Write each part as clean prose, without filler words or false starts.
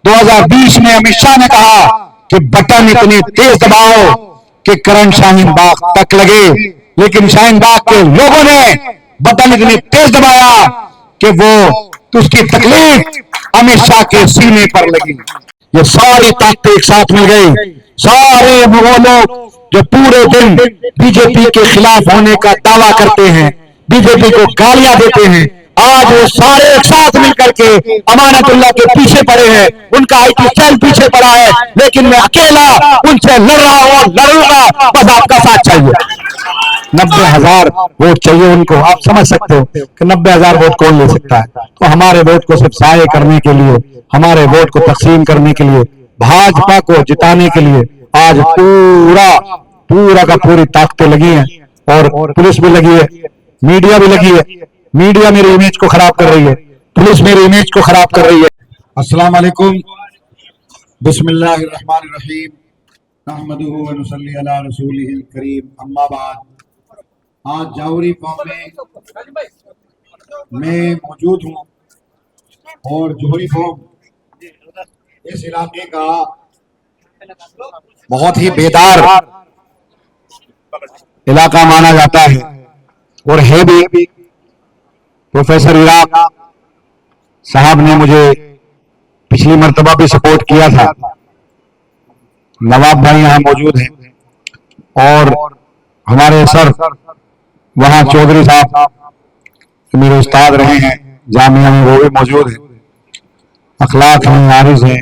2020 में अमित शाह ने कहा कि बटन इतनी तेज दबाओ कि करंट शाहीन बाग तक लगे, लेकिन शाहीन बाग के लोगों ने बटन इतनी तेज दबाया कि वो उसकी तकलीफ अमित शाह के सीने पर लगी। ये सारी ताकतें एक साथ मिल गई। सारे वो लोग जो पूरे दिन बीजेपी के खिलाफ होने का दावा करते हैं, बीजेपी को गालियां देते हैं, आज वो सारे एक साथ मिलकर के अमानतुल्लाह के पीछे पड़े हैं। उनका आईटी सेल पीछे पड़ा है, लेकिन मैं अकेला उनसे लड़ रहा हूं और लड़ूंगा। बस आपका साथ चाहिए। 90,000 वोट चाहिए उनको। आप समझ सकते हो कि 90,000 वोट कौन ले सकता है। तो हमारे वोट को सिर्फ साये करने के लिए, हमारे वोट को तकसीम करने के लिए, भाजपा को जिताने के लिए आज पूरा का पूरी ताकतें लगी हैं, और पुलिस भी लगी है, मीडिया भी लगी है। मीडिया मेरी इमेज को खराब कर रही है, पुलिस मेरी इमेज को खराब कर रही है। अस्सलाम वालेकुम, बिस्मिल्लाहिर्रहमानिर्रहीम, नहमदुहु व नुसल्ली अला रसूलिहिल करीम, अम्मा बाद। आज जावरी फॉर्म में मैं मौजूद हूँ और जोहरी फॉर्म इस इलाके का बहुत ही बेदार इलाका माना जाता है और है भी। प्रोफेसर इराक साहब ने मुझे पिछली मर्तबा भी सपोर्ट किया था। नवाब भाई यहाँ मौजूद हैं और हमारे सर वहाँ चौधरी साहब मेरे उस्ताद रहे हैं जामिया में, वो भी मौजूद हैं। अखलाक हैं, आरिज हैं,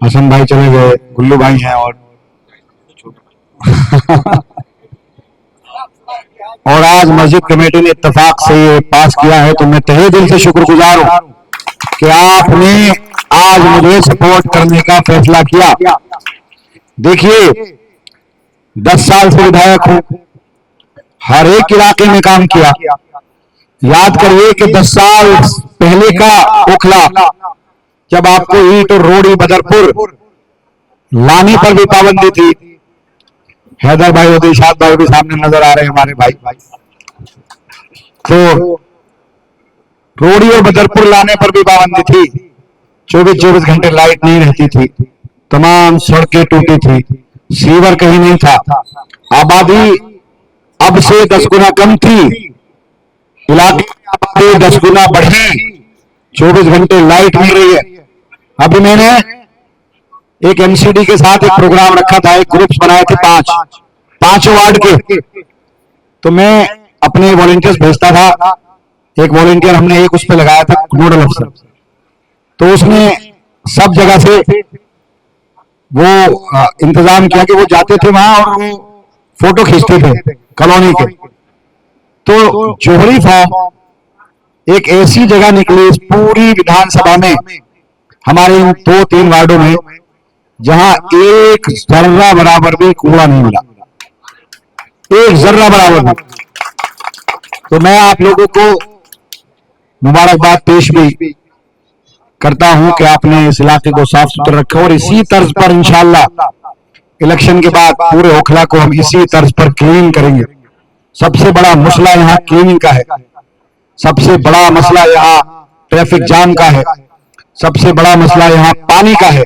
हसन भाई चले गए, गुल्लू भाई हैं और आज मस्जिद कमेटी ने इत्तेफाक से ये पास किया है। तो मैं तहे दिल से शुक्रगुजार हूं कि आपने आज मुझे सपोर्ट करने का फैसला किया। देखिए, 10 साल से विधायक हूं, हर एक इलाके में काम किया। याद करिए कि 10 साल पहले का ओखला, जब आपको ईंट और रोड़ी बदरपुर लाने पर भी पाबंदी थी। हैदर भाई और दिलशाद भाई भी सामने नजर आ रहे हैं हमारे भाई। तो रोड़ी और बदरपुर लाने पर भी पाबंदी थी। 24 घंटे लाइट नहीं रहती थी, तमाम सड़कें टूटी थी, सीवर कहीं नहीं था। आबादी अब से 10 गुना कम थी, इलाके की आबादी 10 गुना बढ़ी, 24 घंटे लाइट मिल रही है। अभी मैंने एक एमसीडी के साथ एक प्रोग्राम रखा था, एक ग्रुप्स बनाए थे 5 वार्ड के। तो मैं अपने वॉलंटियर्स भेजता था। एक वॉलंटियर हमने एक उस पर लगाया था, नोडल अफसर। तो उसने सब जगह से वो इंतजाम किया कि वो जाते थे वहां और वो फोटो खींचते थे कॉलोनी के। तो जोहरी फॉर्म एक ऐसी जगह निकली इस पूरी विधानसभा में, हमारे 2-3 वार्डों में, जहां एक जर्रा बराबर भी कूड़ा नहीं मिला, एक जर्रा बराबर भी। तो मैं आप लोगों को मुबारकबाद पेश भी करता हूं कि आपने इस इलाके को साफ सुथरा रखा और इसी तर्ज पर इंशाअल्लाह इलेक्शन के बाद पूरे ओखला को हम इसी तर्ज पर क्लीन करेंगे। सबसे बड़ा मसला यहाँ क्लीनिंग का है, सबसे बड़ा मसला यहाँ ट्रैफिक जाम का है, सबसे बड़ा मसला यहाँ पानी का है।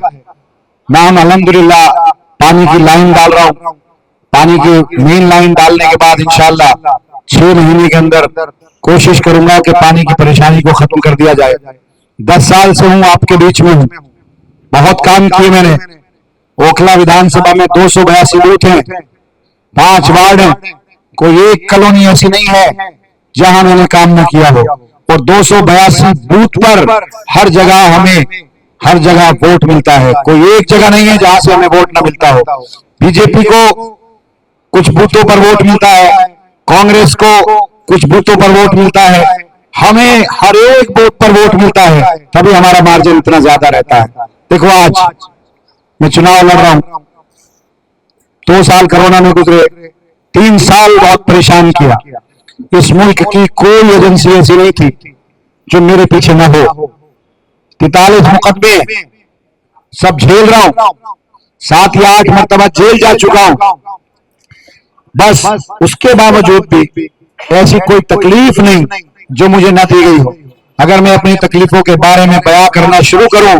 मैं अल्हम्दुलिल्लाह पानी की लाइन डाल रहा हूँ। पानी की मेन लाइन डालने के बाद इंशाअल्लाह 6 महीने के अंदर कोशिश करूंगा कि पानी की परेशानी को खत्म कर दिया जाए। 10 साल से हूं आपके बीच में हूं, बहुत काम किए मैंने। ओखला विधानसभा में 282 बूथ हैं, 5 वार्ड हैं, कोई एक कॉलोनी ऐसी नहीं है जहां मैंने काम न किया हो। और 282 बूथ पर हर जगह वोट मिलता है। कोई एक जगह नहीं है जहां से हमें वोट न मिलता हो। बीजेपी को कुछ बूथों पर वोट मिलता है, कांग्रेस को कुछ बूथों पर वोट मिलता है, हमें हर एक बूथ पर वोट मिलता है, तभी हमारा मार्जिन इतना ज्यादा रहता है। देखो, आज मैं चुनाव लड़ रहा हूं, 2 साल कोरोना में गुजरे, 3 साल बहुत परेशान किया। इस मुल्क की कोई एजेंसी ऐसी नहीं थी जो मेरे पीछे न हो। 43 मुकदमे सब झेल रहा हूं, 7 या 8 मरतबा जेल जा चुका हूं। बस उसके बावजूद भी ऐसी कोई तकलीफ नहीं जो मुझे न दी गई हो। अगर मैं अपनी तकलीफों के बारे में बयां करना शुरू करूं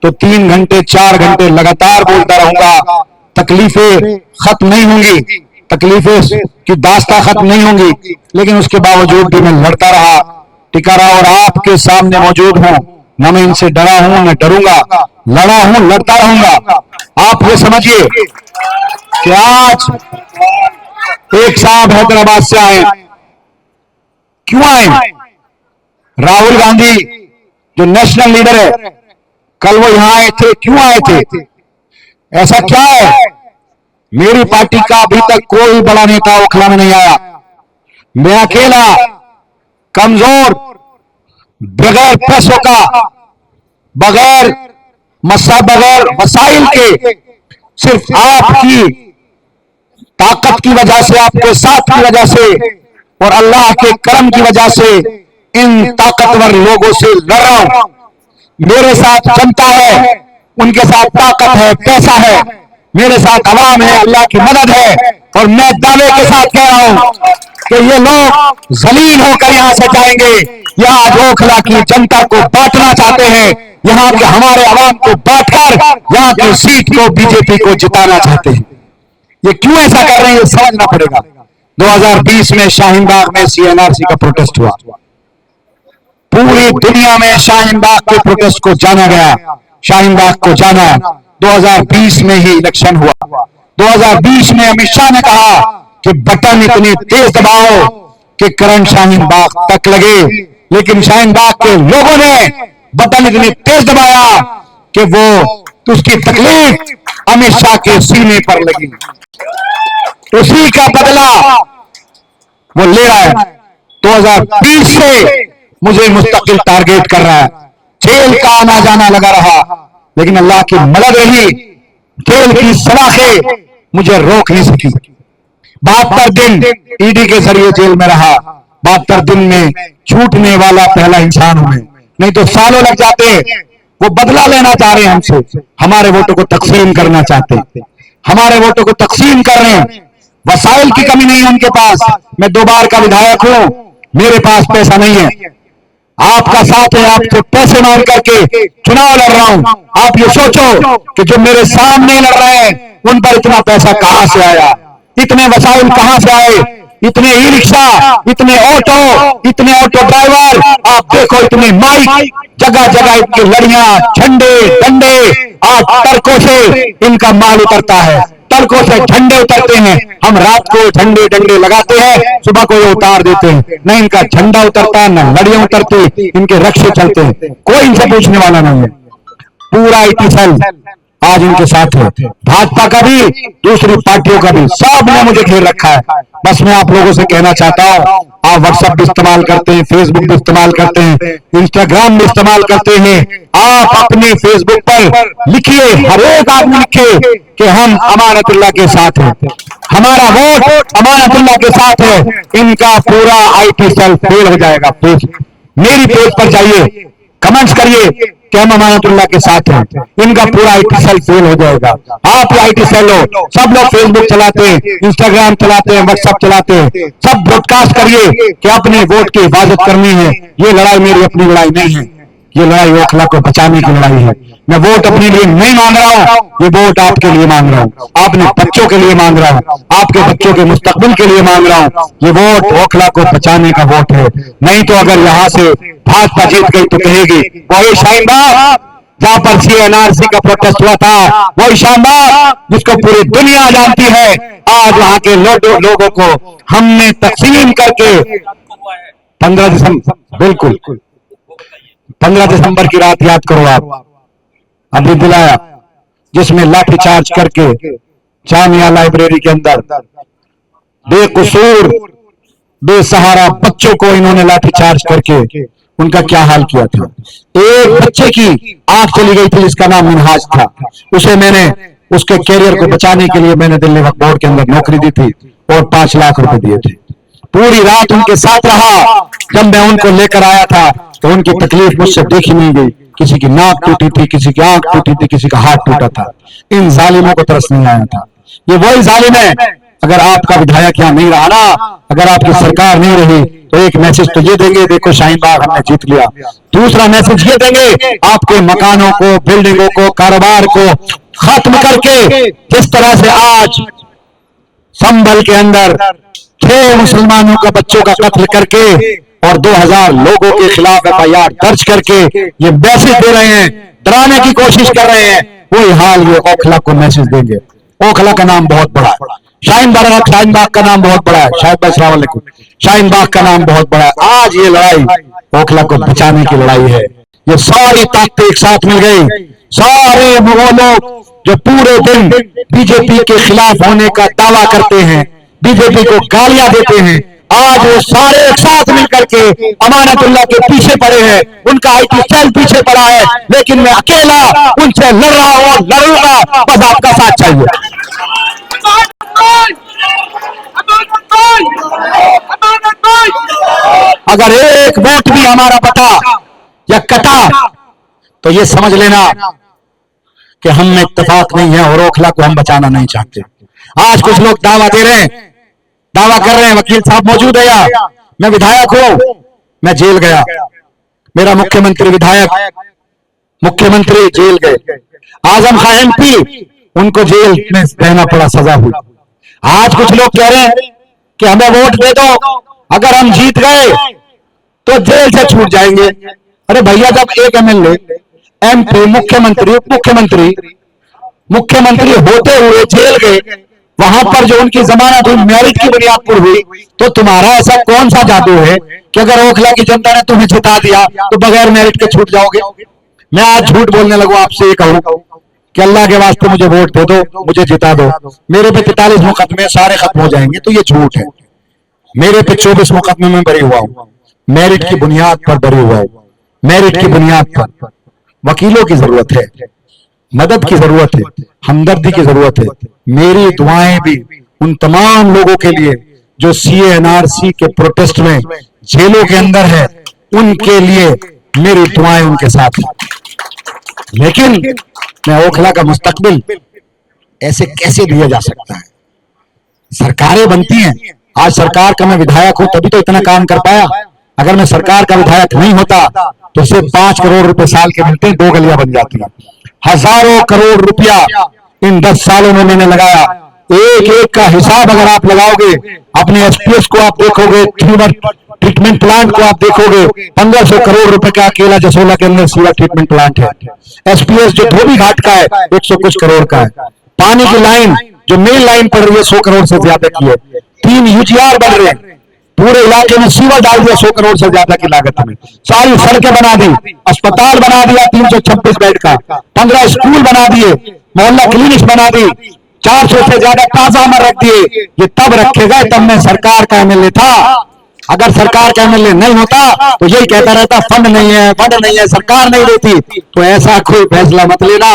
तो 3 घंटे 4 घंटे लगातार बोलता रहूंगा, तकलीफें खत्म नहीं होंगी, तकलीफें की दास्तां खत्म नहीं होंगी, लेकिन उसके बावजूद भी मैं लड़ता रहा, टिका रहा और आपके सामने मौजूद हूं। न मैं इनसे डरा हूं न डरूंगा, लड़ा हूं, लड़ता रहूंगा। आप ये समझिए कि आज एक साहब हैदराबाद से आए, क्यों आए? राहुल गांधी जो नेशनल लीडर है, कल वो यहां आए थे, क्यों आए थे? ऐसा क्या है? मेरी पार्टी का अभी तक कोई बड़ा नेता ओखला में नहीं आया, मैं अकेला कमजोर, बगैर पैसों का, बगैर बगैर वसाइल के, सिर्फ आपकी ताकत की वजह से, आपके साथ की वजह से और अल्लाह के करम की वजह से इन ताकतवर लोगों से लड़ रहा हूं। मेरे साथ जनता है, उनके साथ ताकत है, पैसा है, मेरे साथ अवाम है, अल्लाह की मदद है। और मैं दावे के साथ कह रहा हूं कि ये लोग जलील होकर यहां से जाएंगे। यहां आज ओखला की जनता को बांटना चाहते हैं, यहां के हमारे अवाम को बांटकर यहां की सीट को बीजेपी को जिताना चाहते हैं। ये क्यों ऐसा कर रहे हैं, ये समझना पड़ेगा। 2020 में शाहीन बाग में सीएनआरसी का प्रोटेस्ट हुआ, पूरी दुनिया में शाहीन बाग के प्रोटेस्ट को जाना गया, शाहीन बाग को जाना। 2020 में ही इलेक्शन हुआ। 2020 में अमित शाह ने कहा कि बटन इतनी तेज दबाओ कि करंट शाहीन बाग तक लगे, लेकिन शाहीन बाग के लोगों ने बटन इतनी तेज दबाया कि वो उसकी तकलीफ अमित शाह के सीने पर लगी। उसी का बदला वो ले रहा है। 2020 से मुझे मुस्तकिल टारगेट कर रहा है, जेल का आना जाना लगा रहा, लेकिन अल्लाह की मदद रही, जेल की सलाखें मुझे रोक नहीं सकी। 72 दिन ईडी के जरिए जेल में रहा, 72 दिन में छूटने वाला पहला इंसान हूं मैं, नहीं तो सालों लग जाते। वो बदला लेना चाह रहे हैं हमसे, हमारे वोटों को तकसीम करना चाहते हैं, हमारे वोटों को तकसीम कर रहे हैं। वसाइल की कमी नहीं है उनके पास, मैं 2 बार का विधायक हूं, मेरे पास पैसा नहीं है, आपका साथ है, आपसे पैसे मांग करके चुनाव लड़ रहा हूं। आप ये सोचो कि जो मेरे सामने लड़ रहे हैं उन पर इतना पैसा कहां से आया, इतने वसाइल कहां से आए, इतने ई रिक्शा, इतने ऑटो ड्राइवर, आप देखो इतने माइक, जगह जगह इनकी लड़ियां, झंडे, डंडे, आज टरकों से इनका माल उतरता है, टरकों से झंडे उतरते हैं। हम रात को झंडे डंडे लगाते हैं, सुबह को ये उतार देते हैं, न इनका झंडा उतरता, न लड़ियां उतरती, इनके रक्षे चलते हैं, कोई इनसे पूछने वाला नहीं है। पूरा आईटी सेल आज इनके साथ है, भाजपा का भी, दूसरी पार्टियों का भी, सब ने मुझे घेर रखा है। बस मैं आप लोगों से कहना चाहता हूं, आप व्हाट्सएप भी इस्तेमाल करते हैं, फेसबुक भी इस्तेमाल करते हैं, इंस्टाग्राम भी इस्तेमाल करते हैं, आप अपने फेसबुक पर लिखिए, हर एक आदमी लिखे कि हम अमानतुल्लाह के साथ हैं, हमारा वोट अमानतुल्लाह के साथ है। इनका पूरा आईटी सेल फेल हो जाएगा। मेरी पेज पर जाइए, कमेंट्स करिए कि हम अमानतुल्लाह के साथ हैं, इनका पूरा आईटी सेल फेल हो जाएगा। आप आईटी सेल हो, सब लोग फेसबुक चलाते हैं, इंस्टाग्राम चलाते हैं, व्हाट्सएप चलाते हैं, सब ब्रॉडकास्ट करिए कि अपने वोट की हिफाजत करनी है। ये लड़ाई मेरी अपनी लड़ाई नहीं है, ये लड़ाई ओखला को बचाने की लड़ाई है। मैं वोट अपने लिए नहीं मांग रहा हूं, ये वोट आपके लिए मांग रहा हूं, अपने बच्चों के लिए मांग रहा हूं, आपके बच्चों के मुस्तकबिल के लिए मांग रहा हूं। ये वोट ओखला को बचाने का वोट है। नहीं तो अगर यहां से भाजपा जीत गई तो कहेगी वही शाहीन बाग जहां पर सीएनआरसी का प्रोटेस्ट हुआ था, वही शाहीन बाग जिसको पूरी दुनिया जानती है, आज वहां के लोगों को हमने तकसीम करके 15 दिसंबर, बिल्कुल 15 दिसंबर की रात याद करो आप, अभी दिलाया, जिसमें लाठीचार्ज करके जामिया लाइब्रेरी के अंदर बेकसूर बेसहारा बच्चों को इन्होंने लाठीचार्ज करके उनका क्या हाल किया था। एक बच्चे की आंख चली गई थी जिसका नाम मिनहाज था, उसे मैंने उसके कैरियर को बचाने के लिए मैंने दिल्ली वक्फ बोर्ड के अंदर नौकरी दी थी और 5 लाख रुपए दिए थे। पूरी रात उनके साथ रहा। जब मैं उनको लेकर आया था तो उनकी तकलीफ मुझसे देखी नहीं गई, किसी की नाक टूटी थी, किसी की आंख टूटी थी, किसी का हाथ टूटा था। इन जालिमों को तरस नहीं आया था। ये वही जालिम है, अगर आपका विधायक यहाँ नहीं रहा ना, अगर आपकी सरकार नहीं रही तो एक मैसेज तो ये देंगे, देखो शाहीन बाग हमने जीत लिया। दूसरा मैसेज ये देंगे, आपके मकानों को, बिल्डिंगों को, कारोबार को खत्म करके, जिस तरह से आज संभल के अंदर 6 मुसलमानों का बच्चों का कत्ल करके और 2000 लोगों के खिलाफ FIR दर्ज करके ये मैसेज दे रहे हैं, डराने की कोशिश कर रहे हैं, वही हाल ये ओखला को मैसेज देंगे। ओखला का नाम बहुत बड़ा है, शाहीन बाग का नाम बहुत बड़ा है, शायद अस्सलाम वालेकुम, शाहीन बाग का नाम बहुत बड़ा है। आज ये लड़ाई ओखला को बचाने की लड़ाई है। ये सारी ताकतें एक साथ मिल गई, सारे वो लोग जो पूरे दिन बीजेपी के खिलाफ होने का दावा करते हैं, बीजेपी को गालियां देते हैं, आज वो सारे एक साथ मिलकर के अमानतुल्लाह के पीछे पड़े हैं। उनका IT सेल पीछे पड़ा है, लेकिन मैं अकेला उनसे लड़ रहा हूं, लड़ूंगा, बस आपका साथ चाहिए। अगर एक वोट भी हमारा बता या कटा तो ये समझ लेना कि हम में इत्तेफाक नहीं है और ओखला को हम बचाना नहीं चाहते। आज कुछ लोग दावा दे रहे हैं, दावा कर रहे हैं, वकील साहब मौजूद है या मैं विधायक हूं, मैं जेल गया, मेरा मुख्यमंत्री विधायक, मुख्यमंत्री जेल गए, आजम खां MP उनको जेल में रहना पड़ा, सजा हुई। आज कुछ लोग कह रहे हैं कि हमें वोट दे दो, अगर हम जीत गए तो जेल से छूट जाएंगे। अरे भैया, जब एक MLA, MP, मुख्यमंत्री, उप मुख्यमंत्री, मुख्यमंत्री होते हुए जेल गए, वहां पर जो उनकी जमानत हुई मेरिट की बुनियाद पर हुई, तो तुम्हारा ऐसा कौन सा जादू है कि अगर ओखला की जनता ने तुम्हें जिता दिया तो बगैर मेरिट के छूट जाओगे? मैं आज झूठ बोलने लगूं, आपसे ये कहूं कि अल्लाह के वास्ते मुझे वोट दे दो, मुझे जिता दो, मेरे पे 43 मुकदमे सारे खत्म हो जाएंगे, तो ये झूठ है। मेरे पे 24 मुकदमे में बरी हुआ हूं, मेरिट की बुनियाद पर बरी हुआ हूं, मेरिट की बुनियाद पर। वकीलों की जरूरत है, मदद की जरूरत है, हमदर्दी की जरूरत है। मेरी दुआएं भी उन तमाम लोगों के लिए जो CA NRC के प्रोटेस्ट में जेलों के अंदर है, उनके लिए मेरी दुआएं उनके साथ हैं। लेकिन मैं ओखला का मुस्तकबिल ऐसे कैसे दिया जा सकता है? सरकारें बनती हैं, आज सरकार का मैं विधायक हूं तभी तो इतना काम कर पाया। अगर मैं सरकार का विधायक नहीं होता तो सिर्फ 5 करोड़ रुपए साल के मिलते, 2 गलियां बन जाती हैं। हजारों करोड़ रुपया इन 10 सालों में मैंने लगाया। एक एक का हिसाब अगर आप लगाओगे, अपने SPS को आप देखोगे, ट्रीटमेंट प्लांट को आप देखोगे, 1500 करोड़ रुपए का अकेला जसोला के अंदर सीवर ट्रीटमेंट प्लांट है। SPS जो धोबी घाट का है 100 कुछ करोड़ का है। पानी की लाइन जो मेन लाइन पड़ रही है 100 करोड़ से ज्यादा की है। 3 UGR बन रहे हैं, पूरे इलाके में सीवर डाल दिया 100 करोड़ से ज्यादा की लागत में। सारी सड़कें बना दी, अस्पताल बना दिया 326 बेड का, 15 स्कूल बना दिए, मोहल्ला क्लिनिक बना दी, 400 से ज्यादा ताजा अमर रख दिए। ये तब रखे गए तब मैं सरकार का MLA था। अगर सरकार का MLA नहीं होता तो यही कहता रहता फंड नहीं है, फंड नहीं है, सरकार नहीं देती। तो ऐसा कोई फैसला मत लेना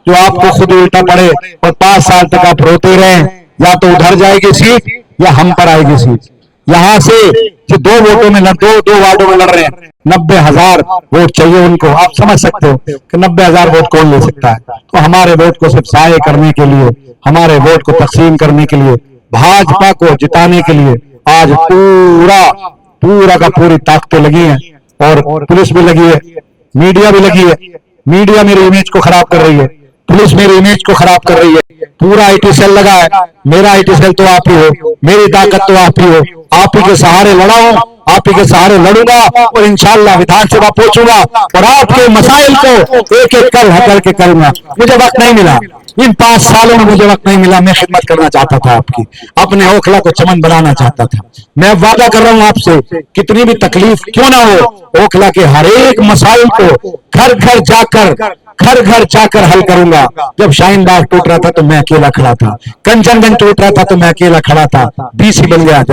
जो आपको खुद उल्टा पड़े और 5 साल तक आप रोते रहे। या तो उधर जाएगी सीट या हम पर आएगी सीट। यहां से जो 2 वोटों में दो वार्डों में लड़ रहे हैं, 90,000 वोट चाहिए उनको। आप समझ सकते हो कि 90,000 वोट कौन ले सकता है? तो हमारे वोट को सिर्फ साये करने के लिए, हमारे वोट को तकसीम करने के लिए, भाजपा को जिताने के लिए आज पूरा का पूरी ताकतें लगी हैं और पुलिस भी लगी है, मीडिया भी लगी है। मीडिया मेरी इमेज को खराब कर रही है, पुलिस मेरी इमेज को खराब कर रही है, पूरा IT सेल लगा है। मेरा IT सेल तो आप ही हो, मेरी ताकत तो आप ही हो। आप ही के सहारे लड़ा हूं, आप ही के सहारे लड़ूंगा और इंशाअल्लाह विधानसभा पहुंचूंगा और आपके मसाइल को एक एक कर हल के करूंगा। मुझे वक्त नहीं मिला, इन 5 सालों में मुझे वक्त नहीं मिला। मैं खिदमत करना चाहता था आपकी, अपने ओखला को चमन बनाना चाहता था। मैं वादा कर रहा हूं आपसे, कितनी भी तकलीफ क्यों ना हो, ओखला के हर एक मसाइल को घर घर जाकर हल करूंगा। जब शाहीन बाग टूट रहा था तो मैं अकेला खड़ा था, कंचनगंज टूट रहा था तो मैं अकेला खड़ा था, BC बन गया।